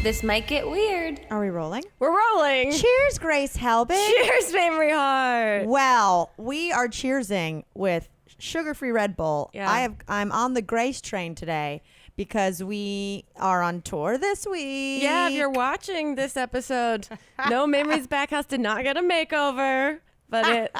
This might get weird. Are we rolling? We're rolling. Cheers, Grace Helbig. Cheers, Mamrie Hart. Well, we are cheersing with sugar-free Red Bull. Yeah. I'm on the Grace train today because we are on tour this week. Yeah, if you're watching this episode, no, Mamrie's back house did not get a makeover, but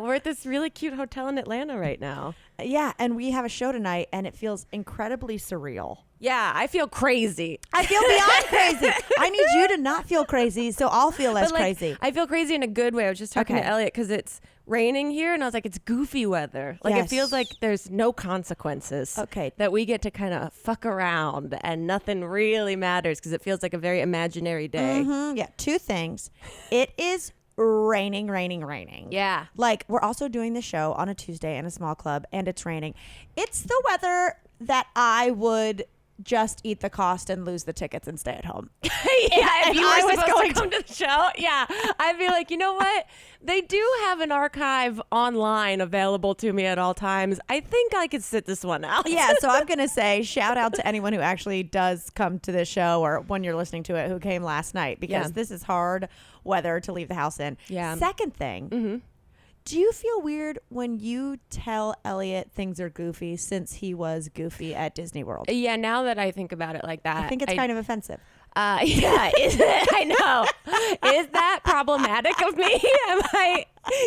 we're at this really cute hotel in Atlanta right now. Yeah, and we have a show tonight, and it feels incredibly surreal. Yeah, I feel crazy. I feel beyond crazy. I need you to not feel crazy, so I'll feel less crazy. I feel crazy in a good way. I was just talking to Okay. Elliot because it's raining here, and I was like, it's goofy weather. Like, Yes. it feels like there's no consequences. Okay. That we get to kind of fuck around, and nothing really matters because it feels like a very imaginary day. Mm-hmm. Yeah, two things. It is raining. Yeah. Like, we're also doing the show on a Tuesday in a small club, and it's raining. It's the weather that I would just eat the cost and lose the tickets and stay at home. Yeah, if you I were was supposed going to come to the show, yeah, I'd be like, you know what? They do have an archive online available to me at all times. I think I could sit this one out. Yeah, so I'm going to say shout out to anyone who actually does come to this show, or when you're listening to it, who came last night, because this is hard weather to leave the house in. Yeah. Second thing, do you feel weird when you tell Elliot things are goofy since he was goofy at Disney World? Yeah, now that I think about it like that. I think it's kind of offensive. Yeah, is it? I know. Is that problematic of me?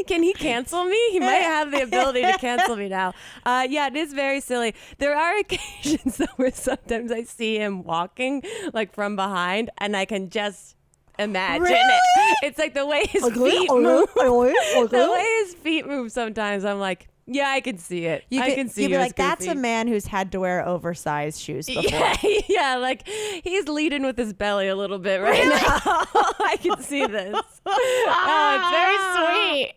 Can he cancel me? He might have the ability to cancel me now. Yeah, it is very silly. There are occasions though where sometimes I see him walking like from behind, and I can just imagine it. It's like the way his feet move. The way his feet move sometimes, I'm like, yeah, I can see it. I can see you'd you be as like, that's a goofy. man who's had to wear oversized shoes before. Yeah, like he's leading with his belly a little bit right now. I can see this. Oh, it's very sweet.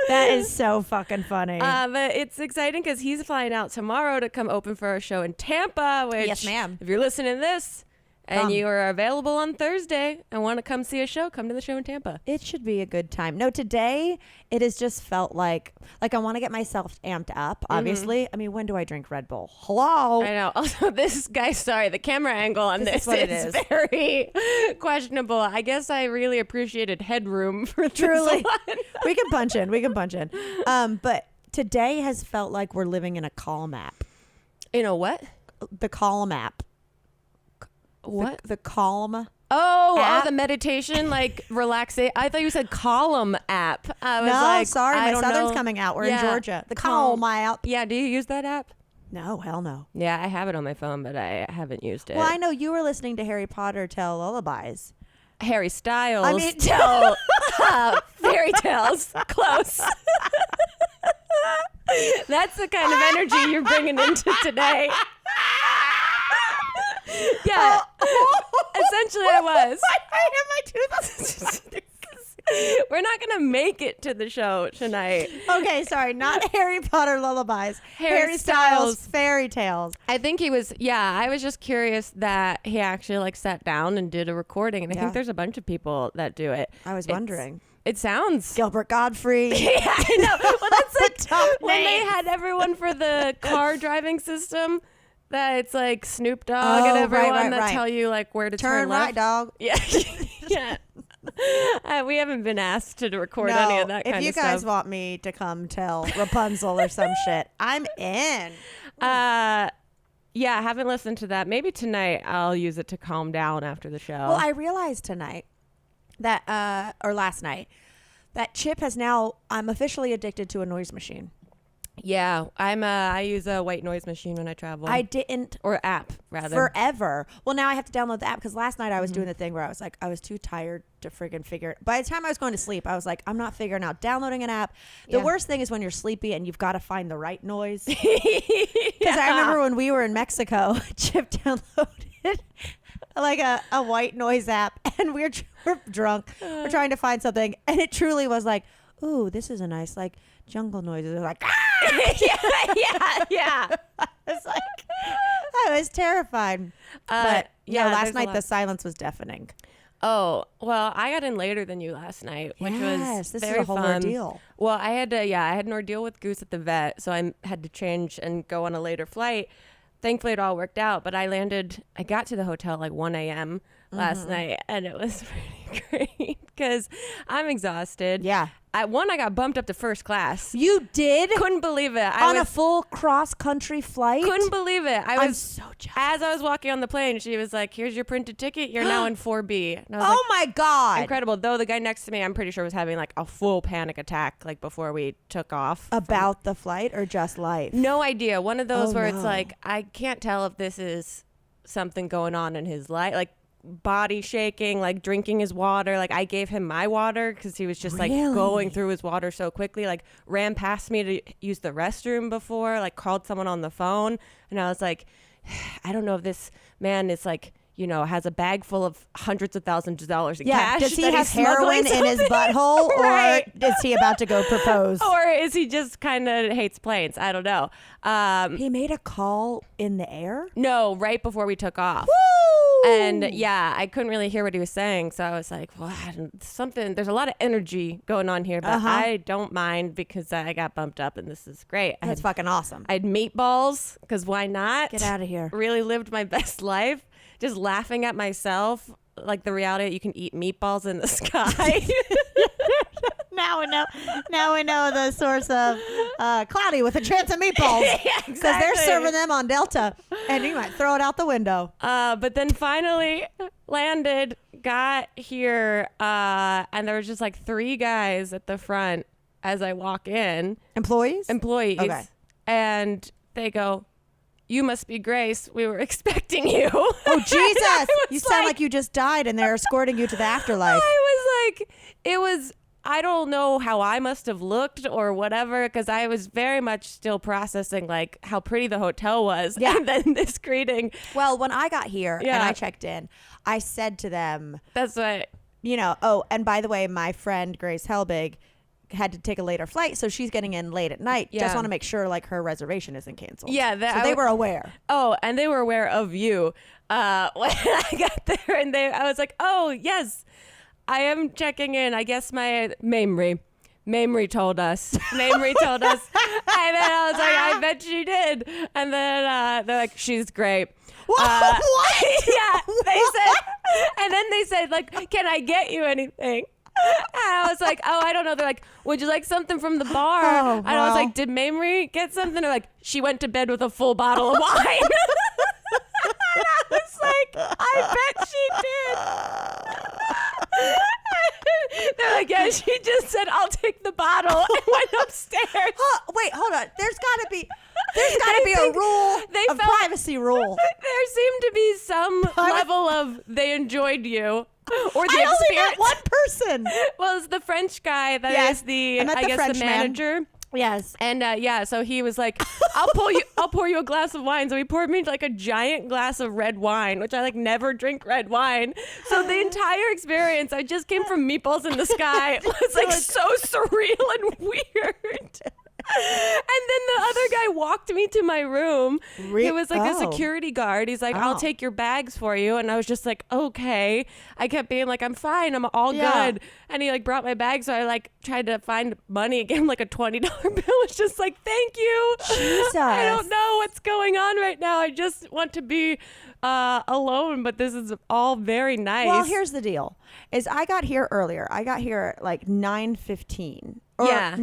That is so fucking funny. But it's exciting because he's flying out tomorrow to come open for our show in Tampa. Which, Yes, ma'am. If you're listening to this and you are available on Thursday and want to come see a show, come to the show in Tampa. It should be a good time. No, today it has just felt like I want to get myself amped up, obviously. I mean, when do I drink Red Bull? Hello? I know. Also, this guy, sorry, the camera angle on this is what it is is. very questionable. I guess I really appreciated headroom for Truly. this one. We can punch in. But today has felt like we're living in a calm app. You know what? The calm app. What? The calm. Oh, App? the meditation, like relaxation. I thought you said column app. I was No, like, sorry, I my don't Southern's know. coming out. We're in Yeah. Georgia. The calm app. Yeah, do you use that app? No, hell no. Yeah, I have it on my phone, but I haven't used it. Well, I know you were listening to Harry Potter tell lullabies. Harry Styles. I mean- tell fairy tales. Close. That's the kind of energy you're bringing into today. Yeah. Essentially, I was. I hit my tooth. We're not going to make it to the show tonight. Okay, sorry, not Harry Potter lullabies. Harry Styles Styles. fairy tales. I think he was, I was just curious that he actually like sat down and did a recording. And I Yeah. think there's a bunch of people that do it. I was wondering. It sounds. Gilbert Godfrey. Yeah, I know. Well, that's like top when they names. had everyone for the car driving system. That it's like Snoop Dogg and everyone that tell you like where to turn Turn right, left. dog. Yeah, yeah. We haven't been asked to record No, any of that kind if you of guys stuff. want me to come tell Rapunzel or some shit, I'm in. Yeah, I haven't listened to that. Maybe tonight I'll use it to calm down after the show. Well, I realized tonight that, or last night, that Chip has now, I'm officially addicted to a noise machine. Yeah, I use a white noise machine when I travel. I didn't or app rather. forever. Well, now I have to download the app because last night I was doing the thing where I was like, I was too tired to friggin' figure it. By the time I was going to sleep, I was like, I'm not figuring out downloading an app. The Yeah. worst thing is when you're sleepy and you've got to find the right noise. Because I remember when we were in Mexico, Chip downloaded like a white noise app, and we're drunk. We're trying to find something, and it truly was like, ooh, this is a nice like jungle noise. It was like, yeah. it's like I was terrified. But yeah, last there's a night lot. the silence was deafening. Oh, well, I got in later than you last night, which was This very is a whole fun. ordeal. Well, I had an ordeal with Goose at the vet, so I had to change and go on a later flight. thankfully it all worked out. But I got to the hotel like 1 a.m. last night, and it was pretty great because I'm exhausted. Yeah. I got bumped up to first class. You did? Couldn't believe it. On a full cross-country flight? Couldn't believe it. I'm so jealous. As I was walking on the plane, she was like, here's your printed ticket. You're now in 4B. And I was Oh my God. incredible. Though the guy next to me, I'm pretty sure was having like a full panic attack like before we took off. About the flight or just life? No idea. One of those where no. it's like, I can't tell if this is something going on in his life. Like, body shaking, like drinking his water. Like I gave him my water because he was just like going through his water so quickly. Like ran past me to use the restroom before, like called someone on the phone. And I was like, I don't know if this man is like, you know, has a bag full of hundreds of thousands of dollars in cash. Does he have heroin in his butthole Right. or is he about to go propose? Or is he just kind of hates planes? I don't know. He made a call in the air? No, right before we took off. Woo! And yeah, I couldn't really hear what he was saying. So I was like, well, there's a lot of energy going on here, but I don't mind because I got bumped up and this is great. That's fucking awesome. I had meatballs because why not? Get out of here. Really lived my best life. Just laughing at myself, like the reality that you can eat meatballs in the sky. Now we know the source of Cloudy with a chance of meatballs. Yeah, Because they're exactly. serving them on Delta, and you might throw it out the window. But then finally landed, got here, and there was just like 3 guys at the front as I walk in. Employees? Okay. And they go, you must be Grace. We were expecting you. Oh, Jesus. You sound like you just died and they're escorting you to the afterlife. I don't know how I must have looked or whatever, because I was very much still processing like how pretty the hotel was. Yeah. And then this greeting. Well, when I got here and Yeah. I checked in, I said to them, That's what. you know, oh, and by the way, my friend Grace Helbig had to take a later flight, so she's getting in late at night. Yeah. Just want to make sure like her reservation isn't canceled. Yeah, so they were aware. Oh, and they were aware of you when I got there, and I was like, oh yes, I am checking in. I guess my Mamrie told us. Mamrie told us, and then I was like, I bet she did. And then they're like, she's great. What? Yeah, they said, and then they said like, can I get you anything? And I was like, oh, I don't know. They're like, would you like something from the bar? Oh, And I was wow. like, did Mamrie get something? They're like, she went to bed with a full bottle of wine. And I was like, I bet she did. They're like, yeah, she just said, I'll take the bottle and went upstairs. Wait, hold on. There's got to be a rule, a privacy rule. There seemed to be some level of they enjoyed you. Or the I only experience. met one person. Well, it's the French guy that is Yes, I met the guess French the man. manager. Yes. And so he was like, I'll pour you a glass of wine. So he poured me like a giant glass of red wine, which I like never drink red wine. So the entire experience, I just came from meatballs in the sky. It was like so surreal and weird. And then the other guy walked me to my room. He was like a security guard. He's like, I'll take your bags for you. And I was just like, okay. I kept being like, I'm fine. I'm all good. And he like brought my bag. So I like tried to find money and gave him like a $20 bill. It's just like, thank you. Jesus. I don't know what's going on right now. I just want to be alone, but this is all very nice. Well, here's the deal: is I got here earlier. I got here at like 9:15 or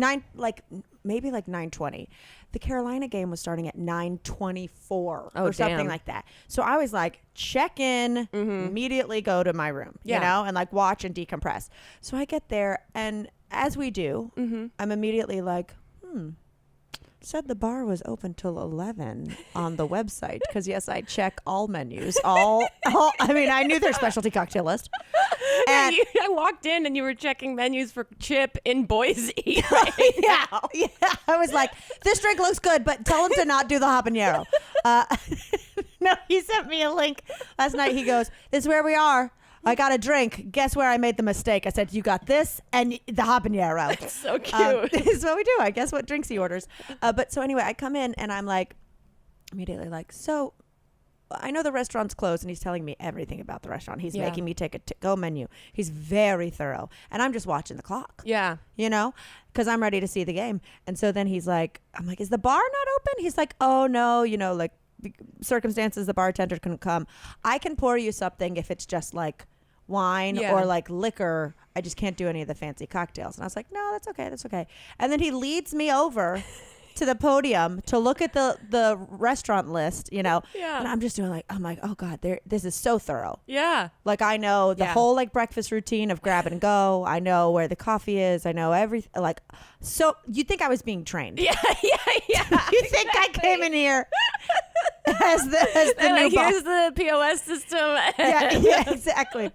maybe like 9:20. The Carolina game was starting at 9:24 or something damn. like that. So I was like, check in, immediately go to my room, you know, and like watch and decompress. So I get there, and as we do, I'm immediately like, said the bar was open till 11 on the website, because yes, I check all menus. I mean, I knew their specialty cocktail list. And I walked in and you were checking menus for Chip in Boise. Right? yeah, I was like, this drink looks good, but tell him to not do the habanero. No, he sent me a link last night. He goes, this is where we are. I got a drink. Guess where I made the mistake? I said, you got this and the habanero. That's so cute. This is what we do. I guess what drinks he orders. But so anyway, I come in and I'm like, immediately like, so I know the restaurant's closed, and he's telling me everything about the restaurant. He's making me take a to-go menu. He's very thorough. And I'm just watching the clock. Yeah. You know, because I'm ready to see the game. And so then he's like, I'm like, is the bar not open? He's like, oh no, you know, like circumstances the bartender couldn't come. I can pour you something if it's just like wine or like liquor. I just can't do any of the fancy cocktails. And I was like, no, that's okay. And then he leads me over to the podium to look at the restaurant list, and I'm just doing like, I'm like, oh God, this is so thorough. Yeah. Like I know the whole like breakfast routine of grab and go. I know where the coffee is. I know everything. Like, so you think I was being trained? Yeah. You think I came in here as the new like, boss? here's the POS system. yeah, exactly.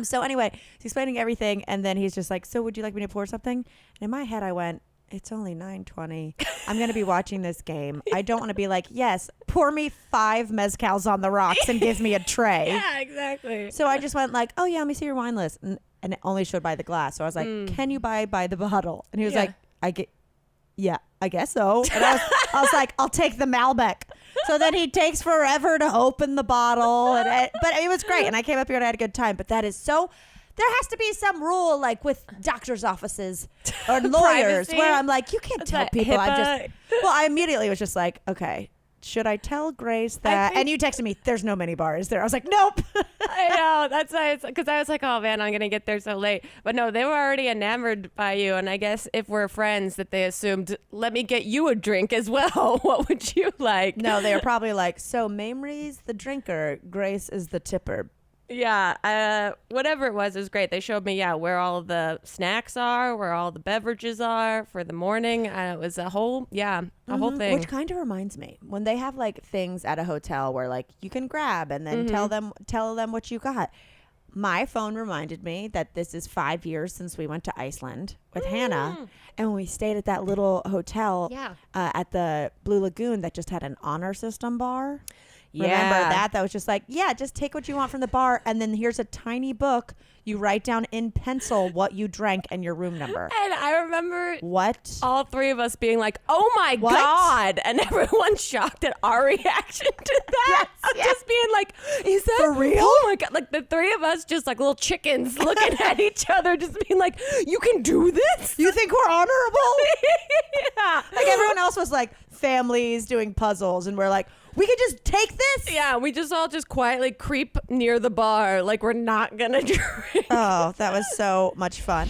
So anyway, he's explaining everything, and then he's just like, so would you like me to pour something? And in my head, I went, it's only 9:20. I'm going to be watching this game. I don't want to be like, yes, pour me 5 mezcals on the rocks and give me a tray. Yeah, exactly. So I just went like, oh yeah, let me see your wine list. And it only showed by the glass. So I was like, can you buy by the bottle? And he was like, I guess so. And I was like, I'll take the Malbec. So then he takes forever to open the bottle. But it was great. And I came up here and I had a good time. But that is so... There has to be some rule, like with doctors' offices or lawyers, where I'm like, you can't tell people. I immediately was just like, okay, should I tell Grace that? And you texted me, there's no mini bar, is there? I was like, nope. I know. That's why because I was like, oh man, I'm going to get there so late. But no, they were already enamored by you. And I guess if we're friends that they assumed, let me get you a drink as well. What would you like? No, they were probably like, so Mamrie's the drinker, Grace is the tipper. Yeah, whatever it was great. They showed me, where all of the snacks are, where all the beverages are for the morning. It was a whole whole thing. Which kind of reminds me, when they have like things at a hotel where like you can grab and then tell them what you got. My phone reminded me that this is 5 years since we went to Iceland with Hannah. And when we stayed at that little hotel at the Blue Lagoon that just had an honor system bar. Remember that? That was just like, just take what you want from the bar. And then here's a tiny book. You write down in pencil what you drank and your room number. And I remember all 3 of us being like, oh my God. And everyone's shocked at our reaction to that. Just being like, is that for real? Oh my God. Like the 3 of us just like little chickens looking at each other, just being like, you can do this? You think we're honorable? Yeah. Like everyone else was like families doing puzzles. And we're like, we could just take this. Yeah, we just all quietly creep near the bar like we're not going to drink. Oh, that was so much fun.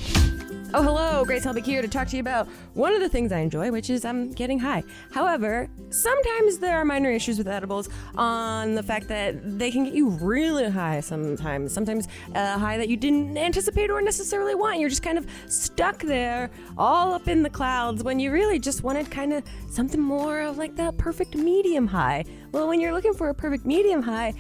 Oh, hello. Grace Helbig here to talk to you about one of the things I enjoy, which is getting high. However, sometimes there are minor issues with edibles on the fact that they can get you really high sometimes. Sometimes a high that you didn't anticipate or necessarily want. You're just kind of stuck there all up in the clouds when you really just wanted kind of something more of like that perfect medium high. Well, when you're looking for a perfect medium high,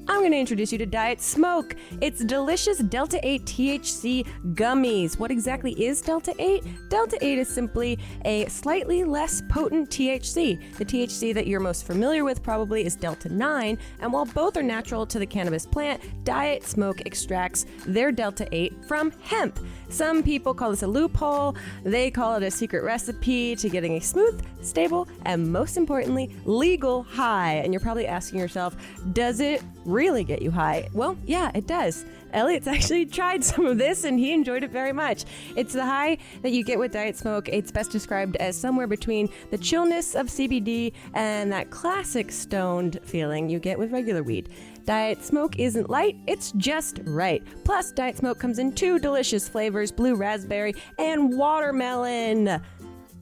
I'm going to introduce you to Diet Smoke. It's delicious Delta 8 THC gummies. What exactly is Delta 8? Delta 8 is simply a slightly less potent THC. The THC that you're most familiar with probably is Delta 9, and while both are natural to the cannabis plant, Diet Smoke extracts their Delta 8 from hemp. Some people call this a loophole. They call it a secret recipe to getting a smooth, stable, and most importantly, legal high. And you're probably asking yourself, does it really get you high? Well, yeah, it does. Elliot's actually tried some of this and he enjoyed it very much. It's the high that you get with Diet Smoke. It's best described as somewhere between the chillness of CBD and that classic stoned feeling you get with regular weed. Diet Smoke isn't light, it's just right. Plus, Diet Smoke comes in 2 delicious flavors, blue raspberry and watermelon.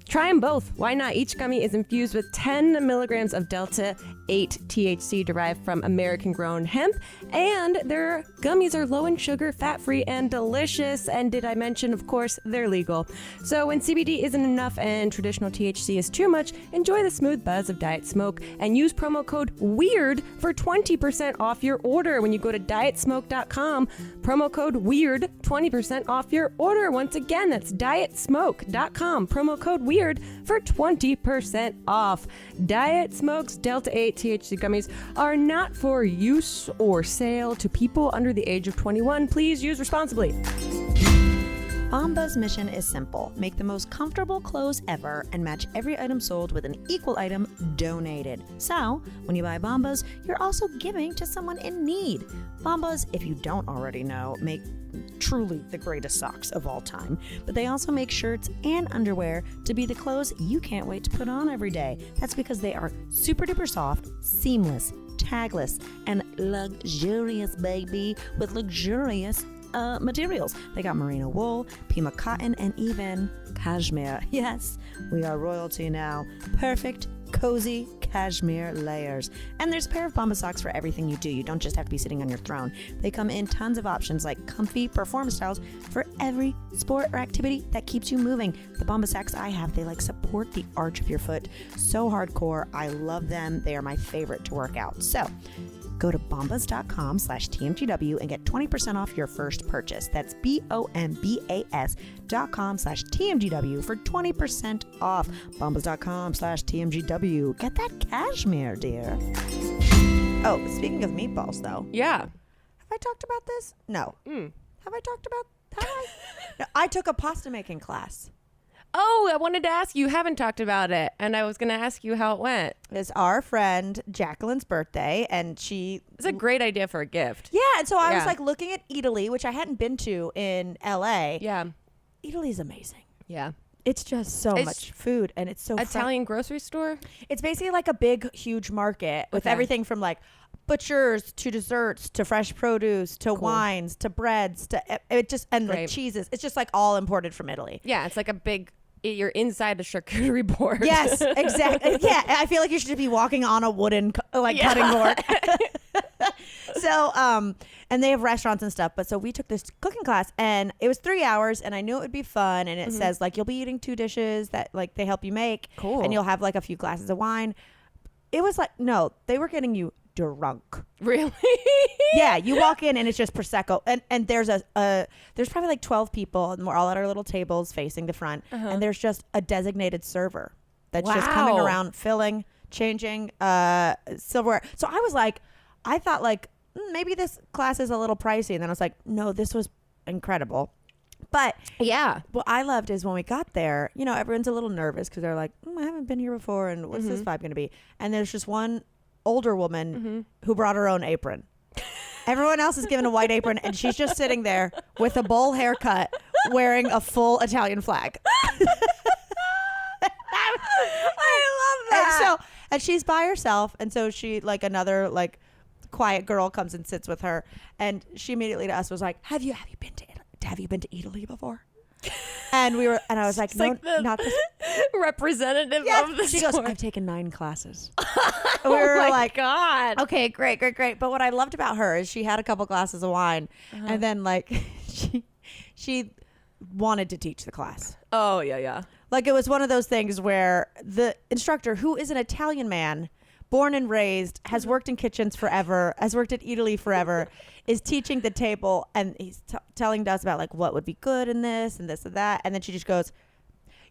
Try them both. Why not? Each gummy is infused with 10 milligrams of Delta 8 THC derived from American-grown hemp, and their gummies are low in sugar, fat-free, and delicious. And did I mention, of course, they're legal. So when CBD isn't enough and traditional THC is too much, enjoy the smooth buzz of Diet Smoke and use promo code WEIRD for 20% off your order when you go to dietsmoke.com. Promo code WEIRD, 20% off your order. Once again, that's dietsmoke.com. Promo code WEIRD for 20% off. Diet Smoke's Delta 8 THC gummies are not for use or sale to people under the age of 21. Please use responsibly. Bombas' mission is simple. Make the most comfortable clothes ever and match every item sold with an equal item donated. So, when you buy Bombas, you're also giving to someone in need. Bombas, if you don't already know, make truly the greatest socks of all time. But they also make shirts and underwear to be the clothes you can't wait to put on every day. That's because they are super duper soft, seamless, tagless, and luxurious, baby, with luxurious materials. They got merino wool, Pima cotton, and even cashmere. Yes, we are royalty now. Perfect, cozy cashmere layers. And there's a pair of Bombas socks for everything you do. You don't just have to be sitting on your throne. They come in tons of options like comfy performance styles for every sport or activity that keeps you moving. The Bombas socks I have, they like support the arch of your foot. So hardcore. I love them. They are my favorite to work out. So go to bombas.com/TMGW and get 20% off your first purchase. That's BOMBAS.com/TMGW for 20% off. Bombas.com/TMGW. Get that cashmere, dear. Oh, speaking of meatballs, though. Yeah. Have I talked about this? No. Have I talked about No, I took a pasta making class. Oh, I wanted to ask you. You haven't talked about it, and I was going to ask you how it went. It's our friend Jacqueline's birthday, and she... It's a great idea for a gift. Yeah, and so I was like looking at Italy, which I hadn't been to in LA. Yeah. Italy's amazing. Yeah. It's just so much food, and it's so Italian grocery store? It's basically like a big, huge market with everything from like butchers to desserts to fresh produce to wines to breads to it just and like cheeses. It's just like all imported from Italy. Yeah, it's like a big... You're inside the charcuterie board. Yes, exactly. Yeah, I feel like you should be walking on a wooden cutting board. So, and they have restaurants and stuff. But so we took this cooking class, and it was 3 hours, and I knew it would be fun. And it says like you'll be eating 2 dishes that like they help you make. Cool. And you'll have like a few glasses of wine. It was like no, they were getting you drunk. Really? Yeah, you walk in and it's just prosecco, and there's there's probably like 12 people, and we're all at our little tables facing the front, and there's just a designated server that's just coming around filling, changing silverware. So I thought like maybe this class is a little pricey, and then I was like, no, this was incredible. But yeah, what I loved is when we got there, you know, everyone's a little nervous because they're like, I haven't been here before, and what's this vibe going to be? And there's just one older woman who brought her own apron. Everyone else is given a white apron, and she's just sitting there with a bowl haircut wearing a full Italian flag. I love that. And she's by herself, and so she like another like quiet girl comes and sits with her, and she immediately to us was like, have you been to Italy before? And I was like, no, like the not this representative of the She store. goes, I've taken 9 classes. We were like, God. Okay, great. But what I loved about her is she had a couple glasses of wine, and then like she wanted to teach the class. Oh, yeah. Like it was one of those things where the instructor, who is an Italian man, born and raised, has worked in kitchens forever, has worked at Italy forever, is teaching the table, and he's telling us about like what would be good in this and this and that, and then she just goes,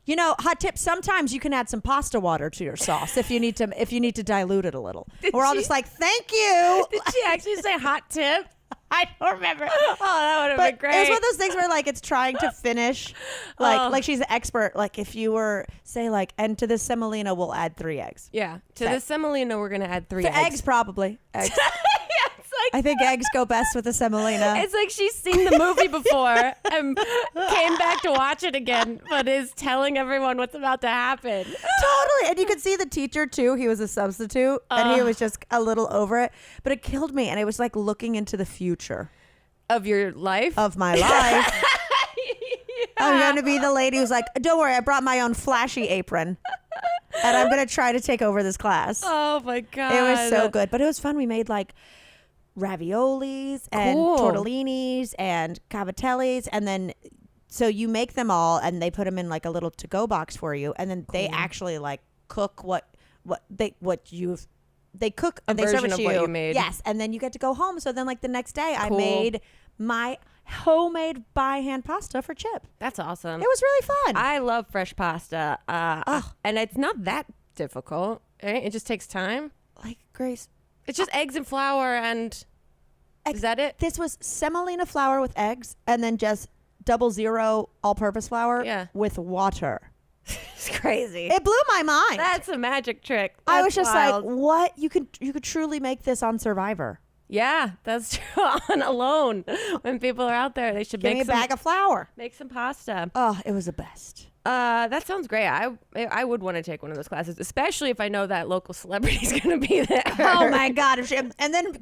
you know, hot tip, sometimes you can add some pasta water to your sauce if you need to dilute it a little. We're all just like, thank you. Did she actually say hot tip? I don't remember. Oh, that would have been great. It was one of those things where like it's trying to finish, like she's an expert. Like if you were say like, and to this semolina we'll add 3 eggs. Yeah, to the semolina we're gonna add 3 eggs. Eggs probably. Eggs. Yeah, it's like, I think eggs go best with the semolina. it's like she's seen the movie before and came back to watch it again, but is telling everyone what's about to happen. Totally. And you could see the teacher too. He was a substitute and he was just a little over it. But it killed me. And it was like looking into the future Of your life? of my life. I'm going to be the lady who's like, don't worry, I brought my own flashy apron. And I'm going to try to take over this class. Oh my God. It was so good. But it was fun. We made like raviolis and tortellinis and cavatellis, and then so you make them all and they put them in like a little to-go box for you, and then they actually like cook they cook and they serve it version to of you. what you made. Yes, and then you get to go home. So then like the next day I made my homemade by hand pasta for Chip. That's awesome. It was really fun. I love fresh pasta, and it's not that difficult. Right? It just takes time. Like Grace, It's just eggs and flour, and is that it? this was semolina flour with eggs, and then just 00 all-purpose flour with water. It's crazy. It blew my mind. That's a magic trick. I That's was just wild. like, what? You could truly make this on Survivor. Yeah, that's true. On alone, when people are out there, they should Give me make a bag of flour. make some pasta. Oh, it was the best. That sounds great. I would want to take one of those classes, especially if I know that local celebrity's going to be there. Oh my God. And then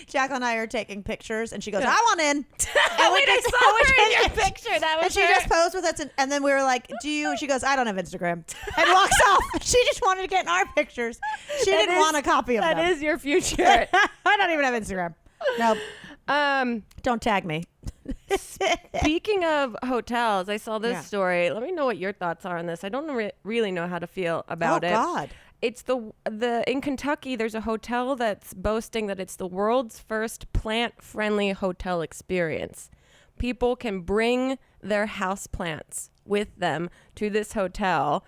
Jack and I are taking pictures and she goes, I want in. And Wait, I saw her in your picture. That was and she her. just posed with us. And then we were like, do you? She goes, I don't have Instagram. And walks off. She just wanted to get in our pictures. She didn't want a copy of them. That is your future. I don't even have Instagram. No. Don't tag me. Speaking of hotels, I saw this story. Let me know what your thoughts are on this. I don't really know how to feel about it. Oh God. It's the in Kentucky, there's a hotel that's boasting that it's the world's first plant-friendly hotel experience. People can bring their house plants with them to this hotel.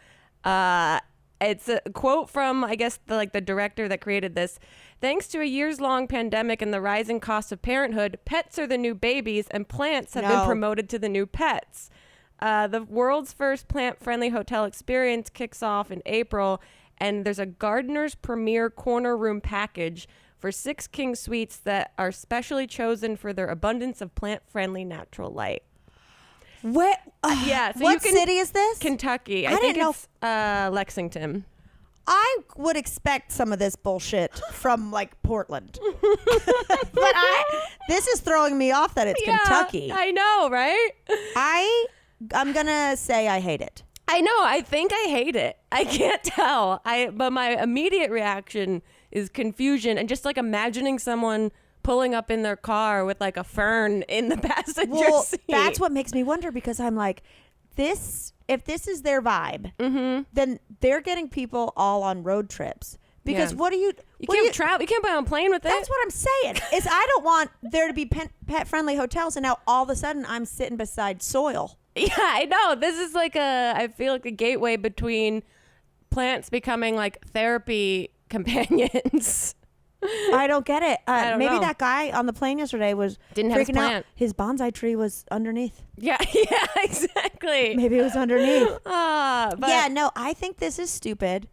It's a quote from, I guess, the director that created this. Thanks to a years-long pandemic and the rising cost of parenthood, pets are the new babies and plants have been promoted to the new pets. The world's first plant-friendly hotel experience kicks off in April, and there's a Gardener's Premier Corner Room package for 6 king suites that are specially chosen for their abundance of plant-friendly natural light. What? Yeah. So what city is this? Kentucky. I think didn't it's Lexington. I would expect some of this bullshit from like Portland. But this is throwing me off that it's Kentucky. I know, right? I'm going to say I hate it. I know. I think I hate it. I can't tell. But my immediate reaction is confusion and just like imagining someone pulling up in their car with like a fern in the passenger seat. That's what makes me wonder, because I'm like, if this is their vibe, then they're getting people all on road trips. Because what do you can't travel. You can't buy on a plane with it. That's what I'm saying. Is I don't want there to be pet friendly hotels, and now all of a sudden I'm sitting beside soil. Yeah, I know. This is like I feel like a gateway between plants becoming like therapy companions. I don't get it. Maybe know. that guy on the plane yesterday didn't have his freaking plant. out. His bonsai tree was underneath. Yeah, exactly. Maybe it was underneath. But Yeah, no, I think this is stupid.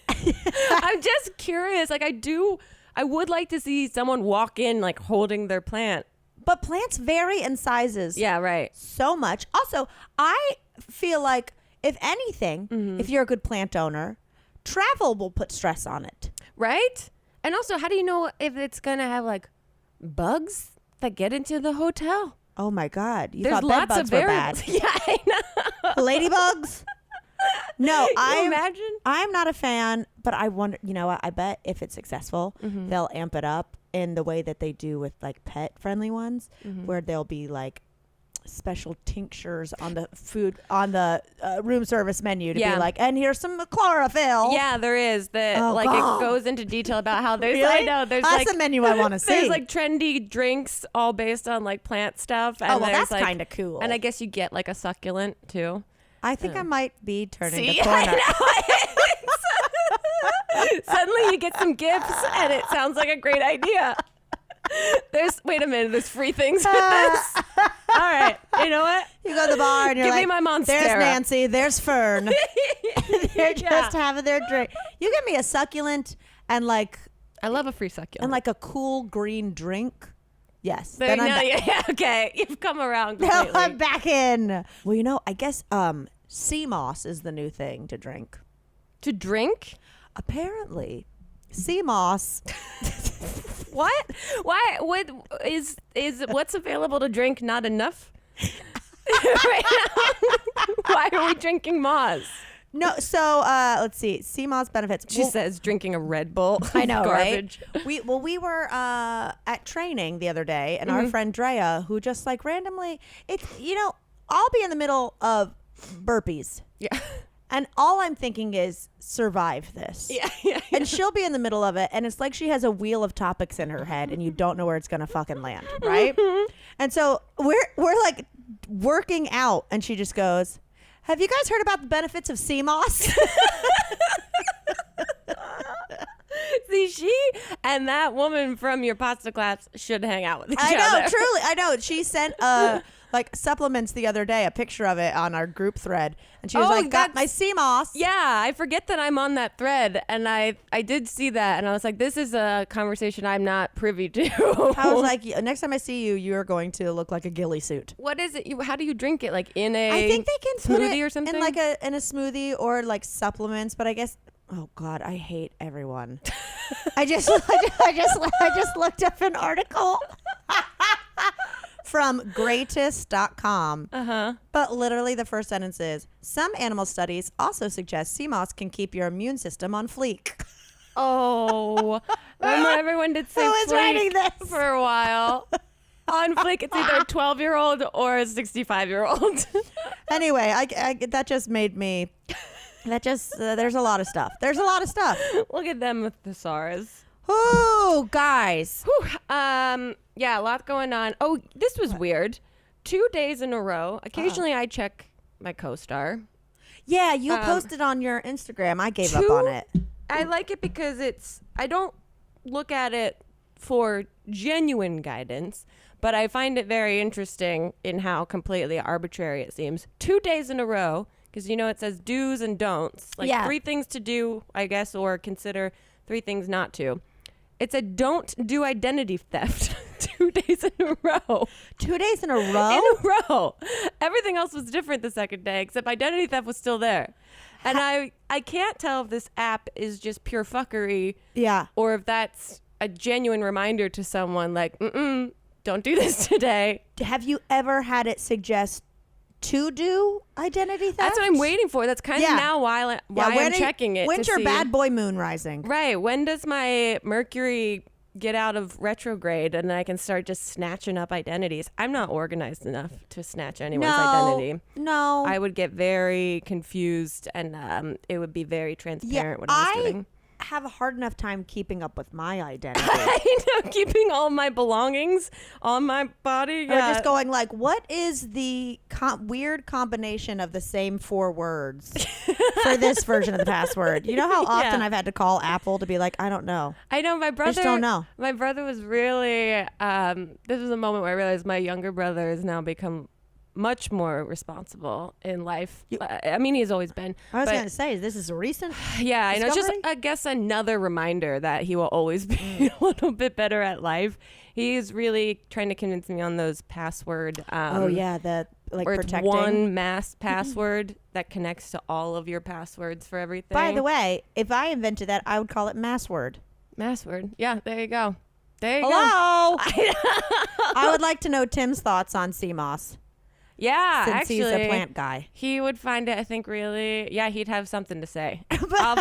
I'm just curious. Like I would like to see someone walk in like holding their plant. But plants vary in sizes. Yeah, right. So much. Also, I feel like if anything, if you're a good plant owner, travel will put stress on it. Right? And also, how do you know if it's going to have like bugs that get into the hotel? Oh my God. You There's thought lots bed of bugs were bad. variables. Yeah, I know. Ladybugs? No, imagine? I'm not a fan, but I wonder, you know what? I bet if it's successful, they'll amp it up in the way that they do with like pet friendly ones, where they'll be like special tinctures on the food, on the room service menu to be like, and here's some chlorophyll. Yeah, there is. It goes into detail about how there's, Really? I know, there's That's like the menu I want to see. There's like trendy drinks all based on like plant stuff. And that's like, kind of cool. And I guess you get like a succulent too. I think I might be turning See, the corner. Suddenly you get some gifts and it sounds like a great idea. Wait a minute, there's free things with this. All right, you know what? You go to the bar and you're Give like, me my Monstera. There's Nancy, there's Fern. They're just having their drink. You give me a succulent and like I love a free succulent. and like a cool green drink. Yes. There, Then I'm yeah, okay. You've come around No, completely. I'm back in. Well, you know, I guess sea moss is the new thing to drink. To drink? Apparently, sea moss. What? Why? What is what's available to drink not enough? Right now? Why are we drinking moss? No, so let's see. Sea moss benefits. She says drinking a Red Bull. I know, garbage. Right? We were at training the other day, and our friend Drea, who just like randomly, I'll be in the middle of burpees. Yeah. And all I'm thinking is survive this. Yeah. And she'll be in the middle of it, and it's like she has a wheel of topics in her head, and you don't know where it's gonna fucking land, right? And so we're like working out, and she just goes, "Have you guys heard about the benefits of sea moss?" See, she and that woman from your pasta class should hang out with each other. I know, truly. I know. She sent a like supplements the other day, a picture of it on our group thread. And she was like, got my sea moss. Yeah, I forget that I'm on that thread. And I did see that. And I was like, this is a conversation I'm not privy to. I was like, next time I see you, you're going to look like a ghillie suit. What is it? How do you drink it? Like in a I think they can put smoothie it or something? in like a smoothie or like supplements. But I guess, oh God, I hate everyone. I just looked up an article from greatest.com. But literally the first sentence is, some animal studies also suggest sea moss can keep your immune system on fleek. Oh, remember everyone did say Who is writing fleek this? for a while. On fleek, it's either a 12-year-old or a 65-year-old. Anyway, that just made me... That just... there's a lot of stuff. Look at them with the SARS. Oh, guys. Whew. Yeah, a lot going on. Oh, this was weird. 2 days in a row. Occasionally I check my co-star. Yeah, you posted on your Instagram. I gave up on it. I like it because I don't look at it for genuine guidance, but I find it very interesting in how completely arbitrary it seems. 2 days in a row, because it says do's and don'ts. Like 3 things to do, I guess, or consider 3 things not to. It's a don't do identity theft 2 days in a row. 2 days in a row? In a row. Everything else was different the second day, except identity theft was still there. And I can't tell if this app is just pure fuckery. Yeah. Or if that's a genuine reminder to someone like, don't do this today. Have you ever had it suggest to do identity theft? That's what I'm waiting for. That's kind of now why I'm checking it. When's your bad boy moon rising? Right. When does my Mercury get out of retrograde and I can start just snatching up identities? I'm not organized enough to snatch anyone's identity. No. I would get very confused and it would be very transparent what I was doing. Have a hard enough time keeping up with my identity. I know, keeping all my belongings on my body. Or just going like, what is the weird combination of the same 4 words for this version of the password? You know how often I've had to call Apple to be like, I don't know. I know, my brother. I just don't know. My brother was really, this was a moment where I realized my younger brother has now become much more responsible in life. I mean, he's always been. I was going to say, this is a recent Yeah, I know. It's just, discovery? I guess, another reminder that he will always be a little bit better at life. He's really trying to convince me on those password. The or protecting. It's one mass password that connects to all of your passwords for everything. By the way, if I invented that, I would call it Massword. Massword. Yeah, there you go. There you go. Hello. I would like to know Tim's thoughts on sea moss. Yeah, since actually, he's a plant guy. He would find it, I think, really... Yeah, he'd have something to say. I'll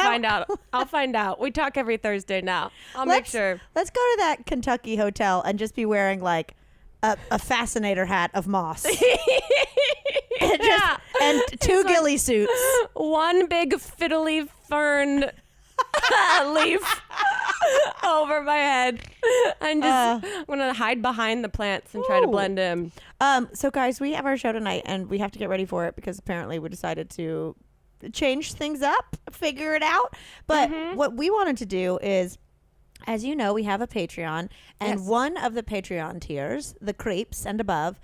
find out. We talk every Thursday now. I'll make sure. Let's go to that Kentucky hotel and just be wearing, like, a fascinator hat of moss. And 2 ghillie suits. One big fiddly fern leaf over my head. I'm going to hide behind the plants and try to blend in. So guys, we have our show tonight and we have to get ready for it because apparently we decided to change things up, figure it out. But what we wanted to do is, as you know, we have a Patreon, and one of the Patreon tiers, the creeps and above,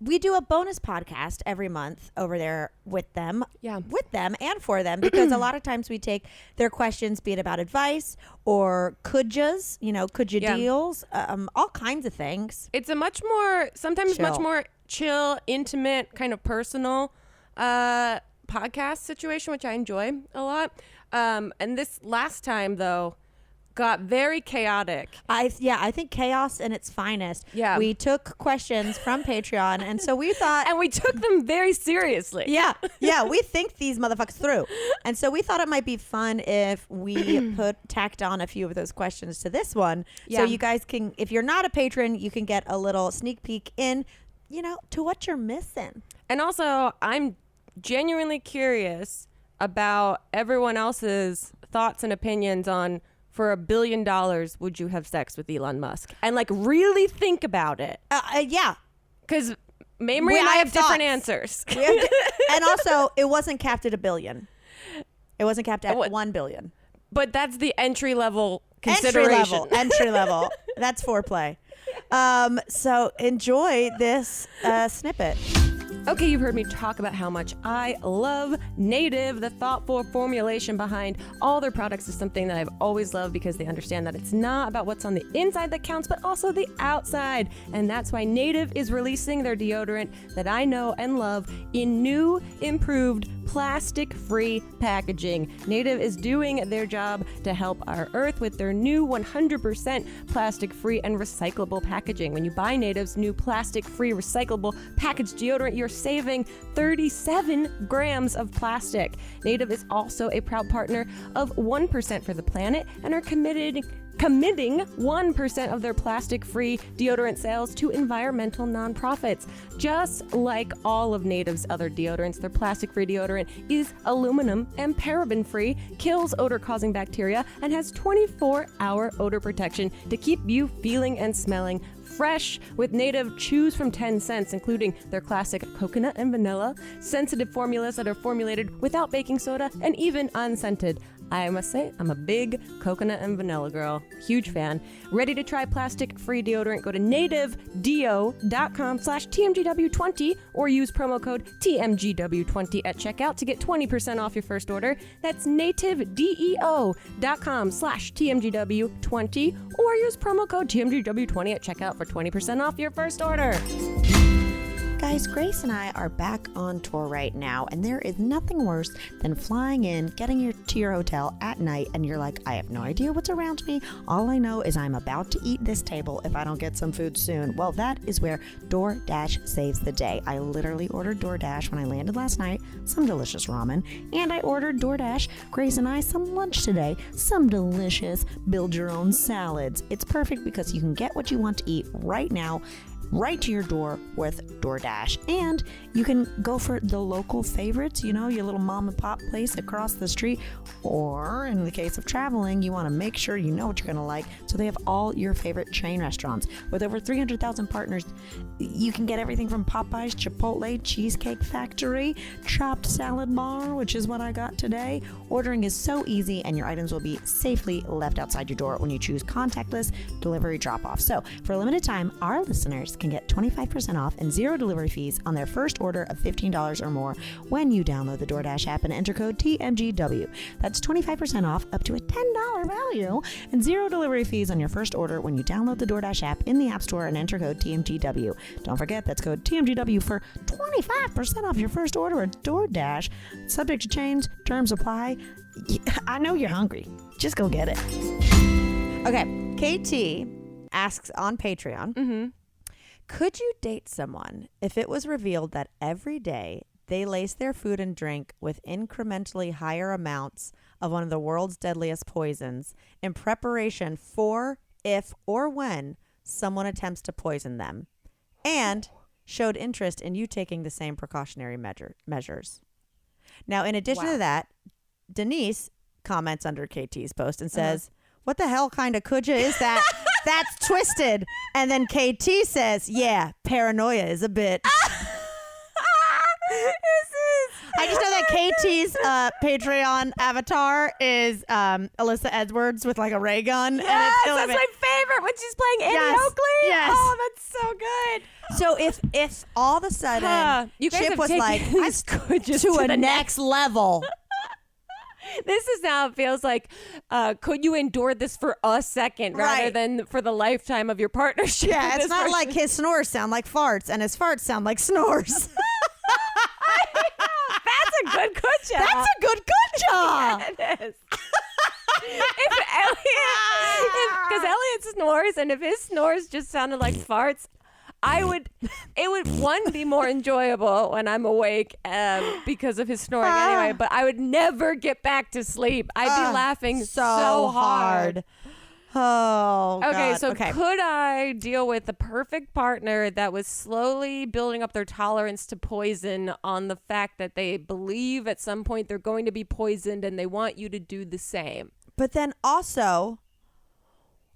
we do a bonus podcast every month over there with them. Yeah. With them and for them, because a lot of times we take their questions, be it about advice or could-yas, could you deals, all kinds of things. It's a much more chill, intimate, kind of personal podcast situation, which I enjoy a lot. And this last time, though, got very chaotic. I think chaos in its finest. Yeah. We took questions from Patreon, and so we thought... And we took them very seriously. Yeah, we think these motherfuckers through. And so we thought it might be fun if we tacked on a few of those questions to this one. Yeah. So you guys can, if you're not a patron, you can get a little sneak peek in, to what you're missing. And also, I'm genuinely curious about everyone else's thoughts and opinions on, for $1 billion, would you have sex with Elon Musk? And really think about it. Yeah. Because Mamrie and I have different answers. And also, it wasn't capped at $1 billion. It wasn't capped at $1 billion. But that's the entry level consideration. Entry level. That's foreplay. So enjoy this snippet. Okay, you've heard me talk about how much I love Native. The thoughtful formulation behind all their products is something that I've always loved because they understand that it's not about what's on the inside that counts, but also the outside. And that's why Native is releasing their deodorant that I know and love in new, improved, plastic-free packaging. Native is doing their job to help our Earth with their new 100% plastic-free and recyclable packaging. When you buy Native's new plastic-free recyclable packaged deodorant, you're saving 37 grams of plastic. Native is also a proud partner of 1% for the planet and are committing 1% of their plastic-free deodorant sales to environmental nonprofits. Just like all of Native's other deodorants, their plastic-free deodorant is aluminum and paraben-free, kills odor-causing bacteria, and has 24-hour odor protection to keep you feeling and smelling fresh. With Native, choose from 10 scents, including their classic coconut and vanilla, sensitive formulas that are formulated without baking soda, and even unscented. I must say, I'm a big coconut and vanilla girl. Huge fan. Ready to try plastic-free deodorant? Go to nativedeo.com/TMGW20 or use promo code TMGW20 at checkout to get 20% off your first order. That's nativedeo.com/TMGW20 or use promo code TMGW20 at checkout for 20% off your first order. Guys, Grace and I are back on tour right now, and there is nothing worse than flying in, getting to your hotel at night, and you're like, I have no idea what's around me. All I know is I'm about to eat this table if I don't get some food soon. Well, that is where DoorDash saves the day. I literally ordered DoorDash when I landed last night, some delicious ramen, and I ordered DoorDash, Grace and I, some lunch today, some delicious build-your-own salads. It's perfect because you can get what you want to eat right now, right to your door with DoorDash. And you can go for the local favorites, you know, your little mom and pop place across the street. Or in the case of traveling, you want to make sure you know what you're going to like. So they have all your favorite chain restaurants. With over 300,000 partners, you can get everything from Popeyes, Chipotle, Cheesecake Factory, Chopped Salad Bar, which is what I got today. Ordering is so easy, and your items will be safely left outside your door when you choose contactless delivery drop-off. So for a limited time, our listeners can get 25% off and zero delivery fees on their first order of $15 or more when you download the DoorDash app and enter code TMGW. That's 25% off up to a $10 value and zero delivery fees on your first order when you download the DoorDash app in the App Store and enter code TMGW. Don't forget, that's code TMGW for 25% off your first order at DoorDash. Subject to change, terms apply. I know you're hungry. Just go get it. Okay, KT asks on Patreon, could you date someone if it was revealed that every day they lace their food and drink with incrementally higher amounts of one of the world's deadliest poisons in preparation for, if or when someone attempts to poison them, and showed interest in you taking the same precautionary measures? Now, in addition to that, Denise comments under KT's post and says, what the hell kind of kuja is that? That's twisted. And then KT says, yeah, paranoia is a bitch. I just know that KT's Patreon avatar is Alyssa Edwards with like a ray gun. Yes, that's my favorite when she's playing Annie Oakley. Yes. Oh, that's so good. So if all of a sudden you guys Chip have was taken like, these kujas to a next level. This is now, it feels like, could you endure this for a second rather than for the lifetime of your partnership? Yeah, it's not like his snores sound like farts and his farts sound like snores. That's a good kuja. That's a good kuja. Yeah, it is. Because Elliot snores, and if his snores just sounded like farts, it would one be more enjoyable when I'm awake because of his snoring anyway, but I would never get back to sleep. I'd be laughing so hard. Oh, okay. God. So could I deal with the perfect partner that was slowly building up their tolerance to poison on the fact that they believe at some point they're going to be poisoned and they want you to do the same? But then also,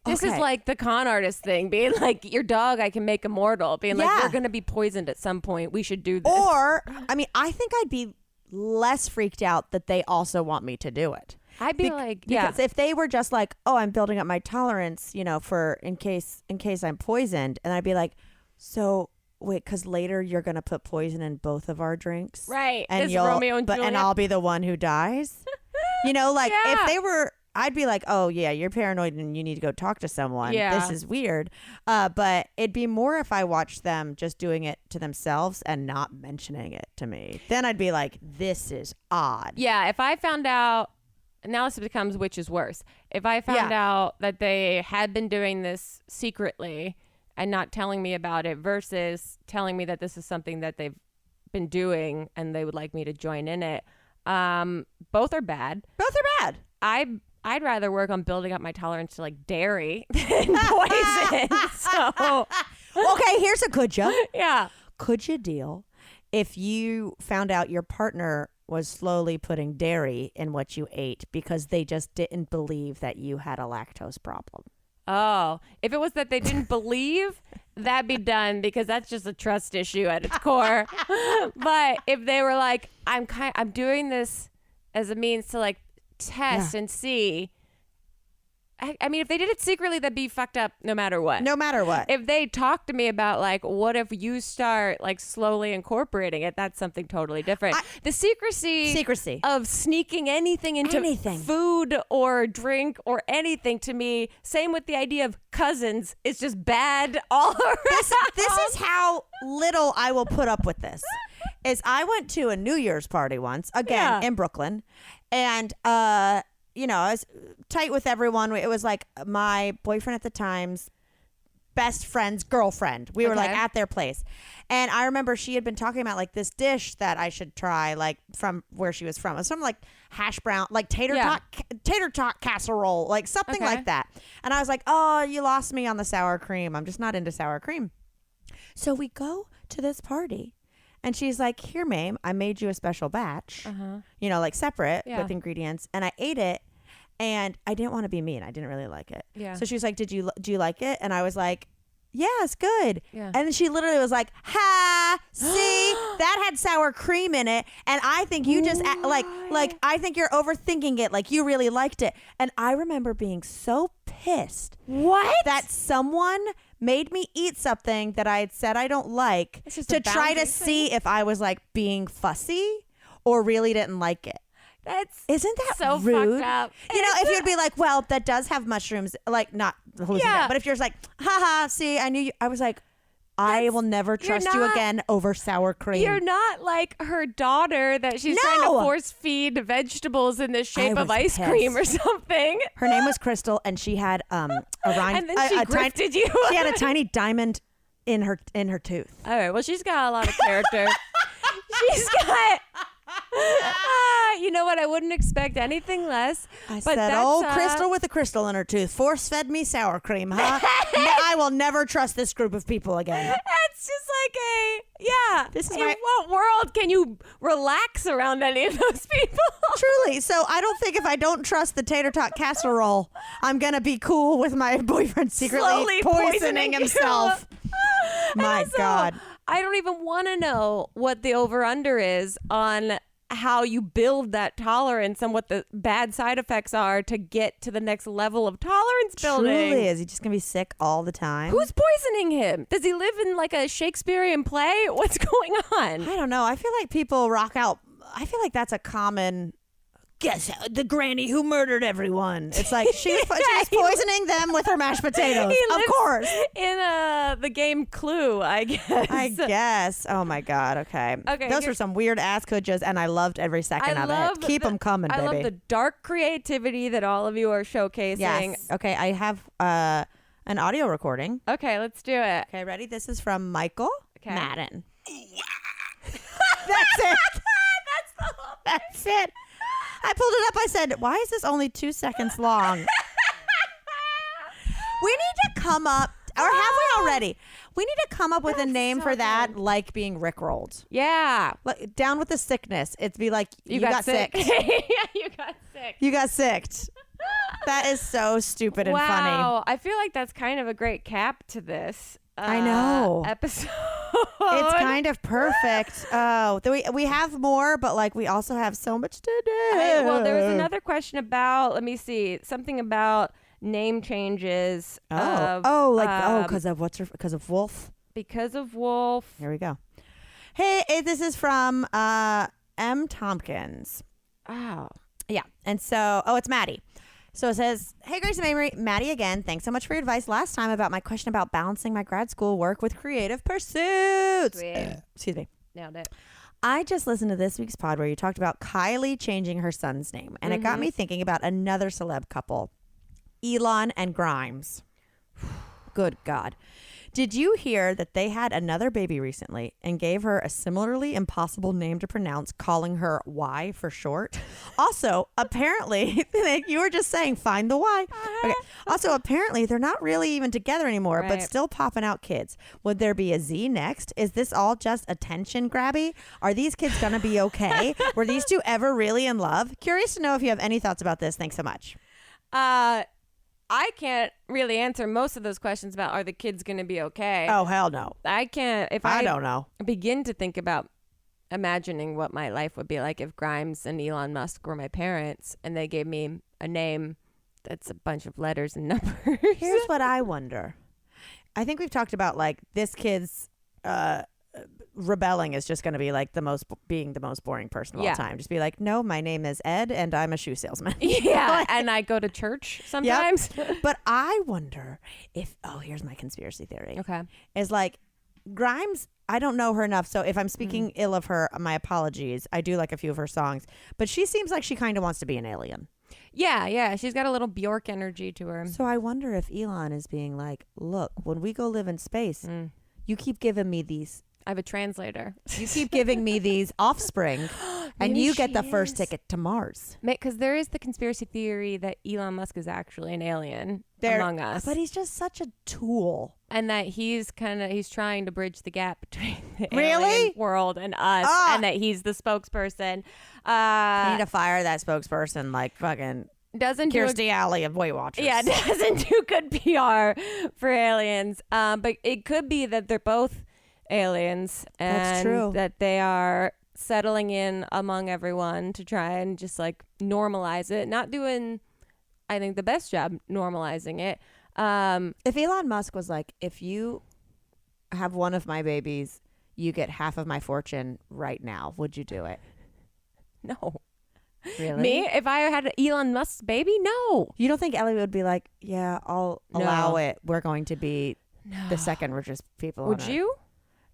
this is like the con artist thing, being like, your dog I can make immortal, being like, you're going to be poisoned at some point. We should do this. Or, I mean, I think I'd be less freaked out that they also want me to do it. I'd be because if they were just like, oh, I'm building up my tolerance, for in case I'm poisoned, and I'd be like, so wait, because later you're gonna put poison in both of our drinks, right? And Romeo and Juliet. And I'll be the one who dies. If they were, I'd be like, oh yeah, you're paranoid and you need to go talk to someone. Yeah. This is weird. But it'd be more if I watched them just doing it to themselves and not mentioning it to me. Then I'd be like, this is odd. Yeah, if I found out, now this becomes which is worse. If I found out that they had been doing this secretly and not telling me about it versus telling me that this is something that they've been doing and they would like me to join in it, both are bad. Both are bad. I'd rather work on building up my tolerance to like dairy than poison. So okay, here's a could you. Yeah. Could you deal if you found out your partner was slowly putting dairy in what you ate because they just didn't believe that you had a lactose problem? Oh, if it was that they didn't believe, that'd be done because that's just a trust issue at its core. But if they were like, I'm doing this as a means to like test and see. I mean, if they did it secretly, that'd be fucked up no matter what. No matter what. If they talked to me about like, what if you start like slowly incorporating it? That's something totally different. The secrecy of sneaking anything into food or drink or anything, to me, same with the idea of cousins, is just bad all around. This is how little I will put up with this. Is I went to a New Year's party once, again, in Brooklyn, and I was tight with everyone. It was like my boyfriend at the time's best friend's girlfriend. We were like at their place. And I remember she had been talking about like this dish that I should try, like from where she was from. It was something like hash brown, like tater tot casserole, like something like that. And I was like, oh, you lost me on the sour cream. I'm just not into sour cream. So we go to this party. And she's like, here, Mame, I made you a special batch, like separate with ingredients. And I ate it and I didn't want to be mean. I didn't really like it. Yeah. So she was like, do you like it? And I was like, yeah, it's good. Yeah. And then she literally was like, ha, see, that had sour cream in it. And I think you just like I think you're overthinking it. Like you really liked it. And I remember being so pissed. What? That someone made me eat something that I had said I don't like to try to see if I was like being fussy or really didn't like it. Isn't that so rude? Fucked up. If you'd be like, well, that does have mushrooms, like not hallucinogenic, but if you're just like, haha, see, I knew you, I was like, I will never trust you again over sour cream. You're not like her daughter that she's trying to force feed vegetables in the shape of ice cream or something. Her name was Crystal, and she had a rhyme. And then she grifted you. She had a tiny diamond in her tooth. All right. Well, she's got a lot of character. She's got. You know what? I wouldn't expect anything less. I said, old Crystal with a crystal in her tooth force-fed me sour cream, huh? I will never trust this group of people again. That's just like this is what world can you relax around any of those people? Truly. So I don't think if I don't trust the tater tot casserole, I'm going to be cool with my boyfriend secretly slowly poisoning himself. My God. I don't even want to know what the over-under is on how you build that tolerance and what the bad side effects are to get to the next level of tolerance building. Truly. Is he just going to be sick all the time? Who's poisoning him? Does he live in like a Shakespearean play? What's going on? I don't know. I feel like people rock out. I feel like that's a common... Guess the granny who murdered everyone. It's like she's poisoning them with her mashed potatoes. Of course. In the game Clue, I guess. Oh my God. Okay. Those are some weird ass could-yous, and I loved every second of it. Keep them coming, baby. I love the dark creativity that all of you are showcasing. Yes. Okay. I have an audio recording. Okay, let's do it. Okay, ready? This is from Michael Madden. That's it. That's the whole thing. That's it. I pulled it up. I said, why is this only 2 seconds long? We need to come up, or have we already? We need to come up with a name for that, like being rickrolled. Yeah. Like, down with the sickness. It'd be like, you got sick. Yeah, you got sick. You got sicked. That is so stupid and funny. Wow. I feel like that's kind of a great cap to this. I know. episode. It's kind of perfect. Oh, we have more, but like we also have so much to do. Well, there was another question about, let me see, something about name changes. Because of Wolf. Because of Wolf. Here we go. Hey, this is from M. Tompkins. Oh. Yeah. And so, it's Maddie. So it says, hey, Grace and Mamrie, Maddie again. Thanks so much for your advice last time about my question about balancing my grad school work with creative pursuits. Excuse me. Nailed it. I just listened to this week's pod where you talked about Kylie changing her son's name. And it got me thinking about another celeb couple, Elon and Grimes. Good God. Did you hear that they had another baby recently and gave her a similarly impossible name to pronounce, calling her Y for short? Also, apparently, you were just saying, find the Y. Okay. Also, apparently, they're not really even together anymore, but still popping out kids. Would there be a Z next? Is this all just attention grabby? Are these kids going to be okay? Were these two ever really in love? Curious to know if you have any thoughts about this. Thanks so much. I can't really answer most of those questions about are the kids going to be okay. Oh, hell no. I can't. If I don't know. Begin to think about imagining what my life would be like if Grimes and Elon Musk were my parents and they gave me a name that's a bunch of letters and numbers. Here's what I wonder. I think we've talked about like this kid's rebelling is just going to be like being the most boring person of all time. Just be like, no, my name is Ed and I'm a shoe salesman. Yeah. And I go to church sometimes. Yep. But I wonder if, here's my conspiracy theory. Okay. Is like Grimes, I don't know her enough. So if I'm speaking ill of her, my apologies. I do like a few of her songs, but she seems like she kind of wants to be an alien. Yeah. Yeah. She's got a little Bjork energy to her. So I wonder if Elon is being like, look, when we go live in space, you keep giving me these. I have a translator. You keep giving me these offspring, and you get the first ticket to Mars. Because there is the conspiracy theory that Elon Musk is actually an alien among us. But he's just such a tool. And that he's trying to bridge the gap between the alien world and us, and that he's the spokesperson. You need to fire that spokesperson like fucking Kirstie Alley of Weight Watchers. Yeah, doesn't do good PR for aliens. But it could be that they're both aliens, and that's true, that they are settling in among everyone to try and just like normalize it, not doing I think the best job normalizing it. If Elon Musk was like, if you have one of my babies, you get half of my fortune right now, would you do it? No. Really? Me? If I had an Elon Musk baby? No. You don't think Ellie would be like, yeah, I'll allow it. We're going to be the second richest people Would on you? Earth.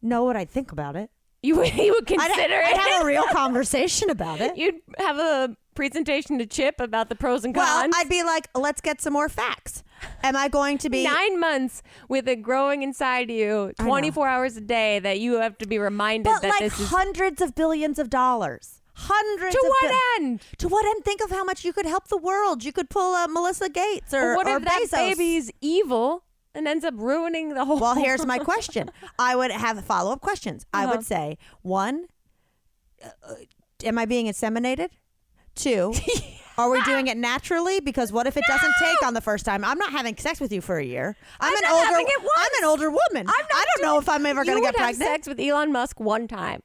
Know what I'd think about it. You would consider it? I'd have a real conversation about it. You'd have a presentation to Chip about the pros and cons? Well, I'd be like, let's get some more facts. Am I going to be 9 months with it growing inside you 24 hours a day that you have to be reminded but that like this is hundreds of billions of dollars. Hundreds to of what end? To what end? Think of how much you could help the world. You could pull Melissa Gates or what if that Bezos. baby's evil and ends up ruining the whole Well, here's my question. I would have follow-up questions. I would say, 1, am I being inseminated? 2, are we doing it naturally? Because what if it doesn't take on the first time? I'm not having sex with you for a year. I'm an older woman. I don't know if I'm ever going to get pregnant. You would have sex with Elon Musk one time.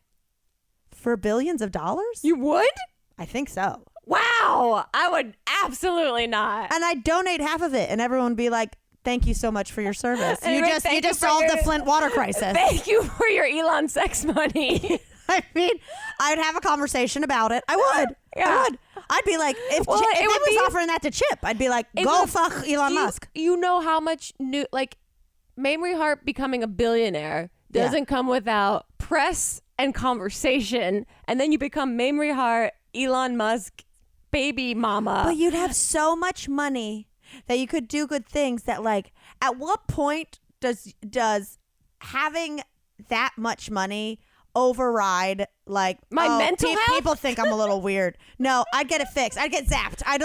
For billions of dollars? You would? I think so. Wow. I would absolutely not. And I'd donate half of it and everyone would be like, thank you so much for your service. You just solved the Flint water crisis. Thank you for your Elon sex money. I mean, I'd have a conversation about it. I would. Yeah. I would. I'd be like, if it was offering that to Chip, I'd be like, go fuck Elon Musk. You know how much Mamrie Hart becoming a billionaire doesn't come without press and conversation, and then you become Mamrie Hart, Elon Musk, baby mama. But you'd have so much money that you could do good things that, like, at what point does having that much money override like My mental health? People think I'm a little weird. No, I'd get it fixed. I'd get zapped. I'd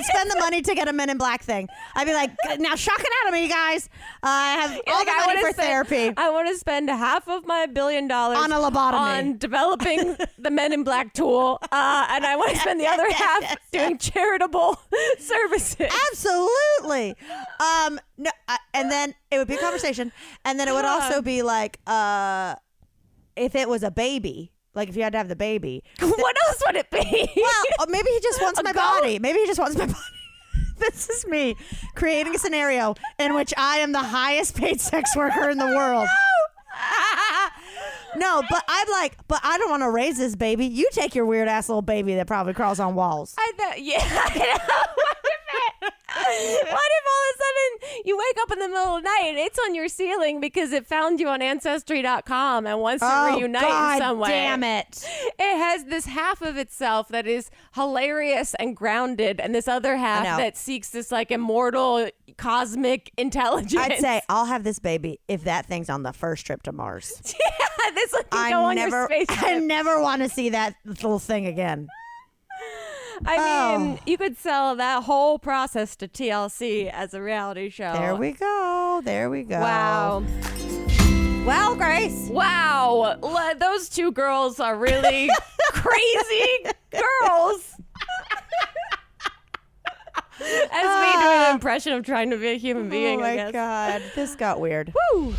spend the money to get a Men in Black thing. I'd be like, now shock it out of me, you guys. I have all the money for therapy. I want to spend half of my $1 billion on a lobotomy, on developing the Men in Black tool, and I want to spend the other half doing charitable services. Absolutely. No, and then it would be a conversation, and then it would also be like, if it was a baby, like if you had to have the baby. What else would it be? Well, maybe he just wants my body. Maybe he just wants my body. This is me creating a scenario in which I am the highest paid sex worker in the world. No, but I'm like, but I don't want to raise this baby. You take your weird ass little baby that probably crawls on walls. I know. What if all of a sudden you wake up in the middle of the night and it's on your ceiling because it found you on Ancestry.com and wants to reunite in some way? Damn it. It has this half of itself that is hilarious and grounded, and this other half that seeks this like immortal cosmic intelligence. I'd say I'll have this baby if that thing's on the first trip to Mars. Yeah, this one can go on your spaceship. I never want to see that little thing again. I mean, you could sell that whole process to TLC as a reality show. There we go. Wow. Well, Grace. Wow. Those two girls are really crazy girls. That's me doing an impression of trying to be a human being, I guess. Oh, my God. This got weird. Woo.